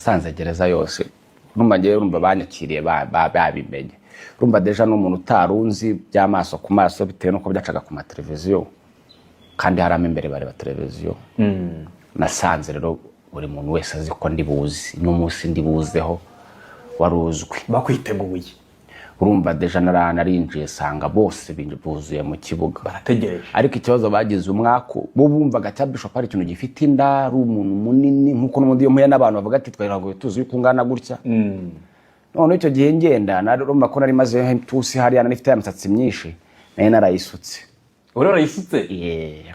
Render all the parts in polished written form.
sanze gereza yose urumva ngewe urumva banyakiriye babimenye urumva deja n'umuntu utarunzi by'amaso ku maso bitewe nuko byacaga ku mateleviziyo kandi haramo imbere bareba televiziyo nasanze rero buri muntu wese azi ko ndibuzi n'umunsi ndibuzeho waruzwi bakwiteguye urumva deja narinjiye sanga bose buzuye mu kibuga barategereje ariko ikibazo bagize umwako bo bumvaga cya Bishop ari ikintu gifite inda ari umuntu munini nkuko n'umundi yo muye n'abantu bavuga ati twiragoye tuzi yuko ungana gutya none icyo gihe ngenda narumva ko nari maze tusi hariya nifite yamusatsi myinshi naye narayisutse urarayisutse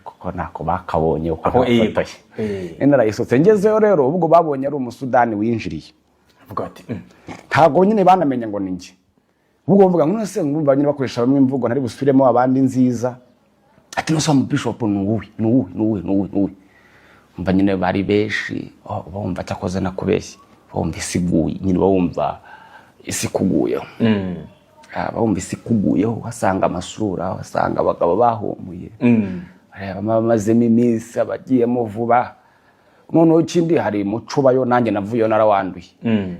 kuko nako bakabonye uko nafotoye narayisutse ngezeyo rero ubwo babonye ari umusudani winjiriye avuga ati ntago nyine banamenye ngo ninjye ubwo bavuga ngo nase ngumva nyine bakoresha bamwe imvugo ntari busubiremo abandi nziza ati no some Bishop nuwe umva nyine bari beshi bumva cyakoze nakubeshye bumva isiguye nyine bumva isikuguyeho bumva isikuguyeho hasanga amasura hasanga abagabo bahumuye bamazemo iminsi abagiyemo vuba none ikindi hari mucubayo nanjye navuyeyo narawanduye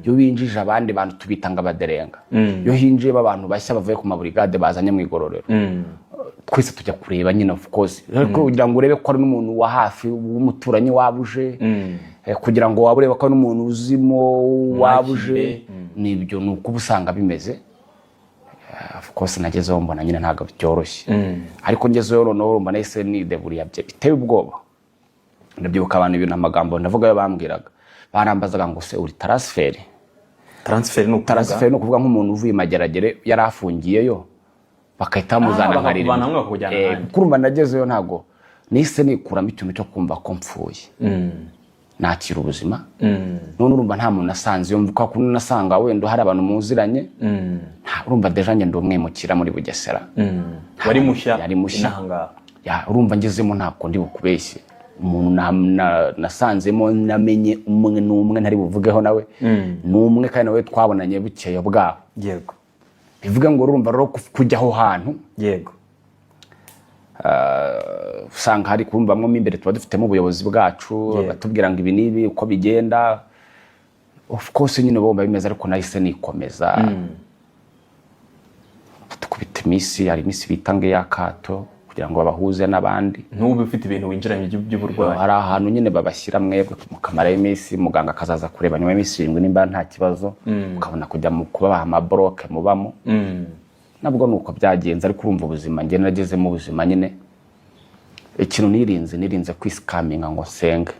yo binjije abandi bantu tubitanga abaderenga yo hinjiye abantu bashya bavuye ku maburigade bazanye mu igororero twese tujya kureba nyine of course kugira ngo urebe ko ari n'umuntu wa hafi w'umuturanyi wabuje kugira ngo waburebe ko ari n'umuntu uzimo wabuje nibyo nuko ubusanga bimeze of course nagezeho mbona nyine ntago byoroshye ariko ngezeyo noneho urumva nahise nideburiye biteye ubwoba ndabyibuka abantu ibintu amagambo ndavuga yo bambwiraga barambazaga ngo se uri transfer ni ukuvuga nk'umuntu uvuye Mageragere yari afungiyeyo bakahita bamuzana nkarira kurumva nagezeyo ntago nahise nikuramo ikintu cyo kumva ko mpfuye nakira ubuzima none urumva nta muntu nasanze yo mvuka ko nasanga wenda hari abantu muziranye urumva deja ngende umwimukira muri Bugesera wari mushya yari mushya urumva ngezemo ntako ndi bukubeshye umuntu nasanzemo namenye umwe n'umwe ntari buvugeho nawe n'umwe kandi nawe twabonanye bukeye bwabo yego bivuga ngo urumva rero kujyaho hantu yego usanga hari kumvamwo imbere tuba dufitemo ubuyobozi bwacu batubwira ngo ibi nibi uko bigenda of course nyine bomba bimeze ariko nahise nikomeza tukubita imisi hari imisi bitange yakato kugira ngo babahuze n'abandi n'ubu ufite ibintu winjiranye by'uburwayi hari ahantu nyine babashyira mwebwe mukamara imisi muganga akazaza kureba nyuma y'imisi 7 nimba nta kibazo ukabona kujya mu kubaha amabroke mubamo nabwo nuko byagenze ariko urumva ubuzima nge nageze mu buzima nyine ikintu nirinze kwiscaminga ngo senge